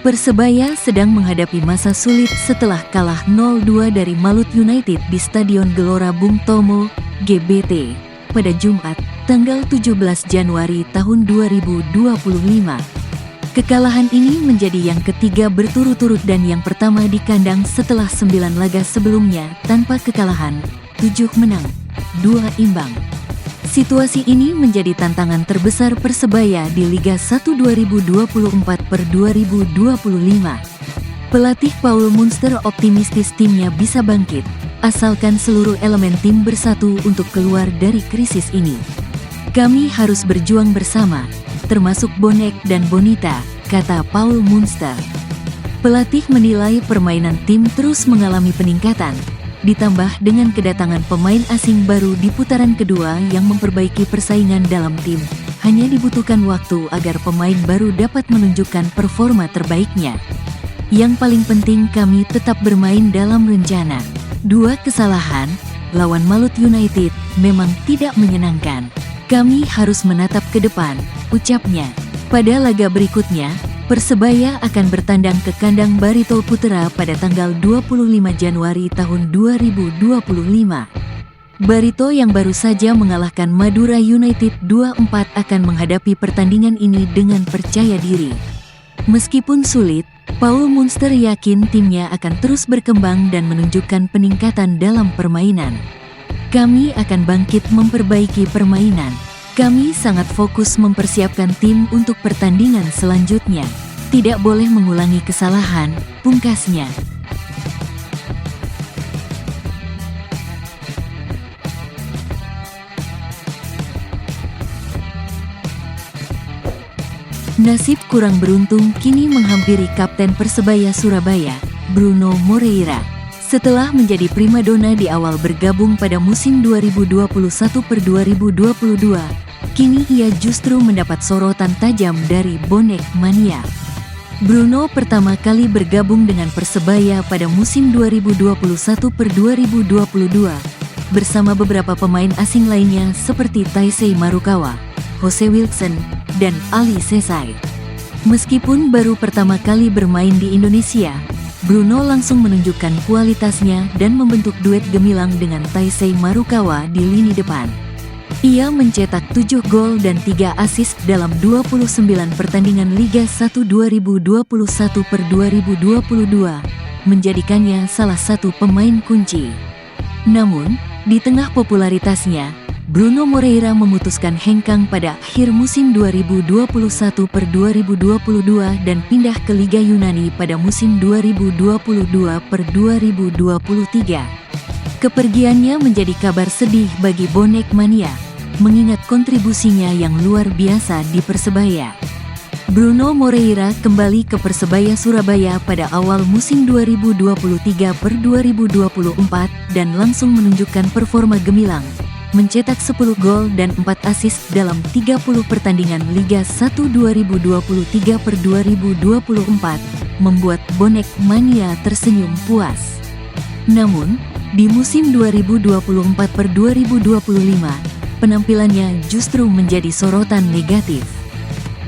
Persebaya sedang menghadapi masa sulit setelah kalah 0-2 dari Malut United di Stadion Gelora Bung Tomo, GBT, pada Jumat, tanggal 17 Januari tahun 2025. Kekalahan ini menjadi yang ketiga berturut-turut dan yang pertama di kandang setelah 9 laga sebelumnya tanpa kekalahan, 7 menang, 2 imbang. Situasi ini menjadi tantangan terbesar Persebaya di Liga 1 2024/2025. Pelatih Paul Munster optimistis timnya bisa bangkit, asalkan seluruh elemen tim bersatu untuk keluar dari krisis ini. Kami harus berjuang bersama, termasuk Bonek dan Bonita, kata Paul Munster. Pelatih menilai permainan tim terus mengalami peningkatan, ditambah dengan kedatangan pemain asing baru di putaran kedua yang memperbaiki persaingan dalam tim. Hanya dibutuhkan waktu agar pemain baru dapat menunjukkan performa terbaiknya. Yang paling penting kami tetap bermain dalam rencana. 2 kesalahan lawan Malut United memang tidak menyenangkan. Kami harus menatap ke depan, ucapnya. Pada laga berikutnya, Persebaya akan bertandang ke kandang Barito Putra pada tanggal 25 Januari tahun 2025. Barito yang baru saja mengalahkan Madura United 2-4 akan menghadapi pertandingan ini dengan percaya diri. Meskipun sulit, Paul Munster yakin timnya akan terus berkembang dan menunjukkan peningkatan dalam permainan. Kami akan bangkit memperbaiki permainan. Kami sangat fokus mempersiapkan tim untuk pertandingan selanjutnya. Tidak boleh mengulangi kesalahan, pungkasnya. Nasib kurang beruntung kini menghampiri Kapten Persebaya Surabaya, Bruno Moreira. Setelah menjadi primadona di awal bergabung pada musim 2021/2022, kini ia justru mendapat sorotan tajam dari Bonek Mania. Bruno pertama kali bergabung dengan Persebaya pada musim 2021/2022 bersama beberapa pemain asing lainnya seperti Taisei Marukawa, Jose Wilson, dan Ali Sesai. Meskipun baru pertama kali bermain di Indonesia, Bruno langsung menunjukkan kualitasnya dan membentuk duet gemilang dengan Taisei Marukawa di lini depan. Ia mencetak 7 gol dan 3 assist dalam 29 pertandingan Liga 1 2021/2022, menjadikannya salah satu pemain kunci. Namun, di tengah popularitasnya, Bruno Moreira memutuskan hengkang pada akhir musim 2021/2022 dan pindah ke Liga Yunani pada musim 2022/2023. Kepergiannya menjadi kabar sedih bagi Bonek Mania, mengingat kontribusinya yang luar biasa di Persebaya. Bruno Moreira kembali ke Persebaya Surabaya pada awal musim 2023/2024 dan langsung menunjukkan performa gemilang, mencetak 10 gol dan 4 assist dalam 30 pertandingan Liga 1 2023/2024, membuat Bonek Mania tersenyum puas. Namun, di musim 2024/2025, penampilannya justru menjadi sorotan negatif.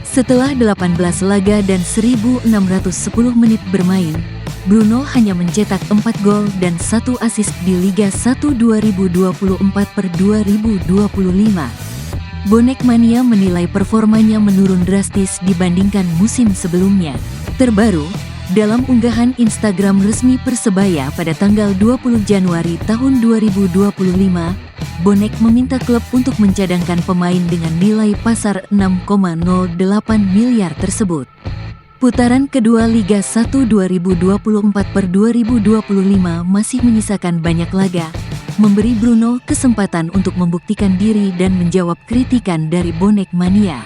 Setelah 18 laga dan 1.610 menit bermain, Bruno hanya mencetak 4 gol dan 1 assist di Liga 1 2024/2025. Bonek Mania menilai performanya menurun drastis dibandingkan musim sebelumnya. Terbaru, dalam unggahan Instagram resmi Persebaya pada tanggal 20 Januari tahun 2025, Bonek meminta klub untuk mencadangkan pemain dengan nilai pasar 6,08 miliar tersebut. Putaran kedua Liga 1 2024/2025 masih menyisakan banyak laga, memberi Bruno kesempatan untuk membuktikan diri dan menjawab kritikan dari Bonek Mania.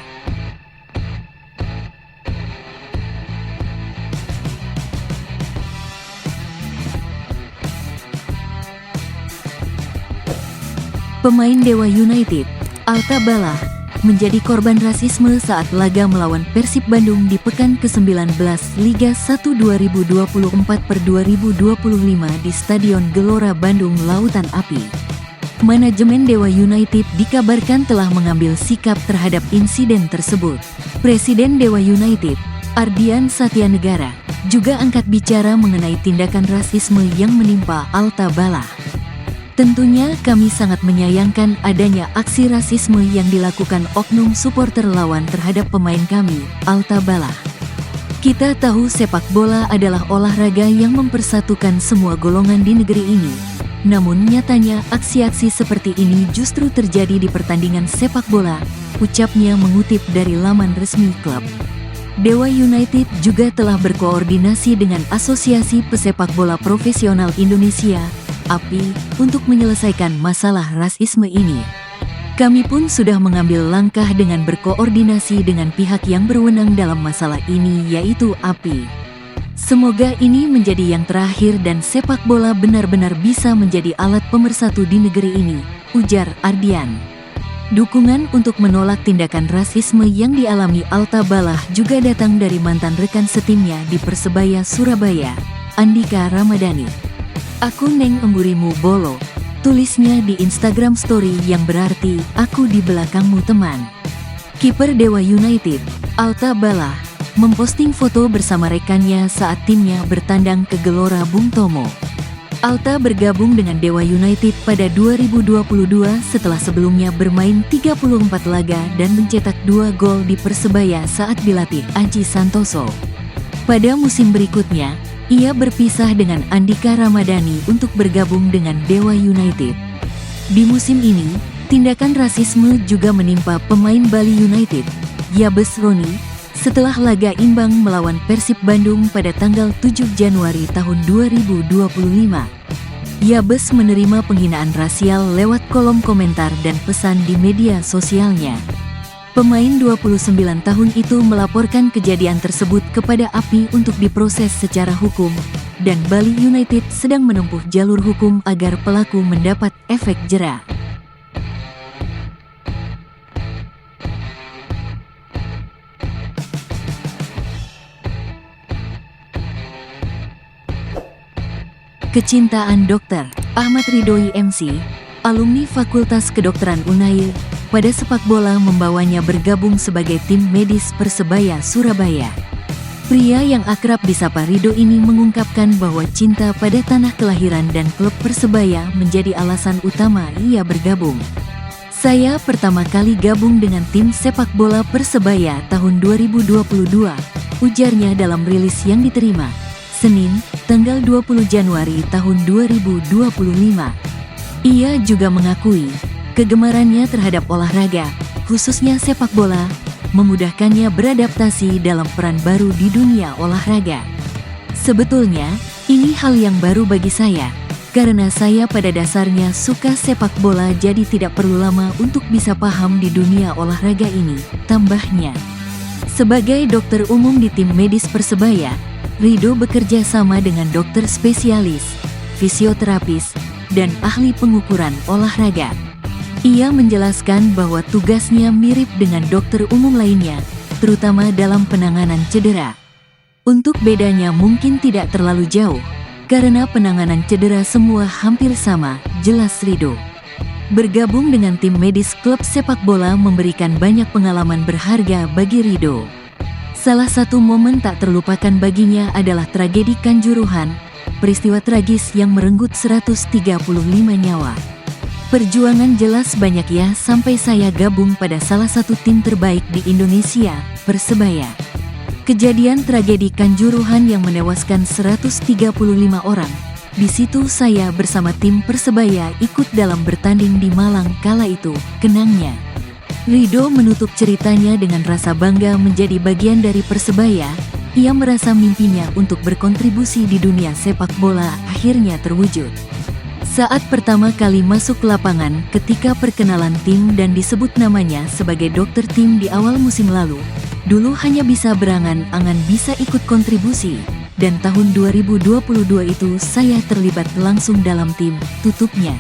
Pemain Dewa United, Alta Bala, menjadi korban rasisme saat laga melawan Persib Bandung di pekan ke-19 Liga 1 2024/2025 di Stadion Gelora Bandung Lautan Api. Manajemen Dewa United dikabarkan telah mengambil sikap terhadap insiden tersebut. Presiden Dewa United, Ardian Satyanegara, juga angkat bicara mengenai tindakan rasisme yang menimpa Alta Bala. Tentunya kami sangat menyayangkan adanya aksi rasisme yang dilakukan oknum supporter lawan terhadap pemain kami, Alta Bala. Kita tahu sepak bola adalah olahraga yang mempersatukan semua golongan di negeri ini. Namun nyatanya aksi-aksi seperti ini justru terjadi di pertandingan sepak bola, ucapnya mengutip dari laman resmi klub. Dewa United juga telah berkoordinasi dengan Asosiasi Pesepak Bola Profesional Indonesia, API, untuk menyelesaikan masalah rasisme ini. Kami pun sudah mengambil langkah dengan berkoordinasi dengan pihak yang berwenang dalam masalah ini, yaitu API. Semoga ini menjadi yang terakhir dan sepak bola benar-benar bisa menjadi alat pemersatu di negeri ini, ujar Ardian. Dukungan untuk menolak tindakan rasisme yang dialami Alta Bala juga datang dari mantan rekan setimnya di Persebaya Surabaya, Andika Ramadhani. "Aku neng emburimu bolo," tulisnya di Instagram Story yang berarti, "Aku di belakangmu teman." Kiper Dewa United, Alta Bala, memposting foto bersama rekannya saat timnya bertandang ke Gelora Bung Tomo. Alta bergabung dengan Dewa United pada 2022 setelah sebelumnya bermain 34 laga dan mencetak 2 gol di Persebaya saat dilatih Aji Santoso. Pada musim berikutnya, ia berpisah dengan Andika Ramadhani untuk bergabung dengan Dewa United. Di musim ini, tindakan rasisme juga menimpa pemain Bali United, Yabes Roni, setelah laga imbang melawan Persib Bandung pada tanggal 7 Januari tahun 2025. Yabes menerima penghinaan rasial lewat kolom komentar dan pesan di media sosialnya. Pemain 29 tahun itu melaporkan kejadian tersebut kepada API untuk diproses secara hukum, dan Bali United sedang menempuh jalur hukum agar pelaku mendapat efek jera. Kecintaan Dokter Ahmad Ridhoi MC, alumni Fakultas Kedokteran Unair, pada sepak bola membawanya bergabung sebagai tim medis Persebaya Surabaya. Pria yang akrab disapa Ridho ini mengungkapkan bahwa cinta pada tanah kelahiran dan klub Persebaya menjadi alasan utama ia bergabung. "Saya pertama kali gabung dengan tim sepak bola Persebaya tahun 2022, ujarnya dalam rilis yang diterima Senin, tanggal 20 Januari tahun 2025. Ia juga mengakui, kegemarannya terhadap olahraga, khususnya sepak bola, memudahkannya beradaptasi dalam peran baru di dunia olahraga. "Sebetulnya, ini hal yang baru bagi saya, karena saya pada dasarnya suka sepak bola jadi tidak perlu lama untuk bisa paham di dunia olahraga ini," tambahnya. Sebagai dokter umum di tim medis Persebaya, Ridho bekerja sama dengan dokter spesialis, fisioterapis, dan ahli pengukuran olahraga. Ia menjelaskan bahwa tugasnya mirip dengan dokter umum lainnya, terutama dalam penanganan cedera. Untuk bedanya mungkin tidak terlalu jauh, karena penanganan cedera semua hampir sama, jelas Ridho. Bergabung dengan tim medis klub sepak bola memberikan banyak pengalaman berharga bagi Ridho. Salah satu momen tak terlupakan baginya adalah tragedi Kanjuruhan, peristiwa tragis yang merenggut 135 nyawa. "Perjuangan jelas banyak ya sampai saya gabung pada salah satu tim terbaik di Indonesia, Persebaya. Kejadian tragedi Kanjuruhan yang menewaskan 135 orang, di situ saya bersama tim Persebaya ikut dalam bertanding di Malang kala itu," kenangnya. Ridho menutup ceritanya dengan rasa bangga menjadi bagian dari Persebaya. Ia merasa mimpinya untuk berkontribusi di dunia sepak bola akhirnya terwujud. Saat pertama kali masuk lapangan ketika perkenalan tim dan disebut namanya sebagai dokter tim di awal musim lalu, dulu hanya bisa berangan-angan bisa ikut kontribusi, dan tahun 2022 itu saya terlibat langsung dalam tim, tutupnya.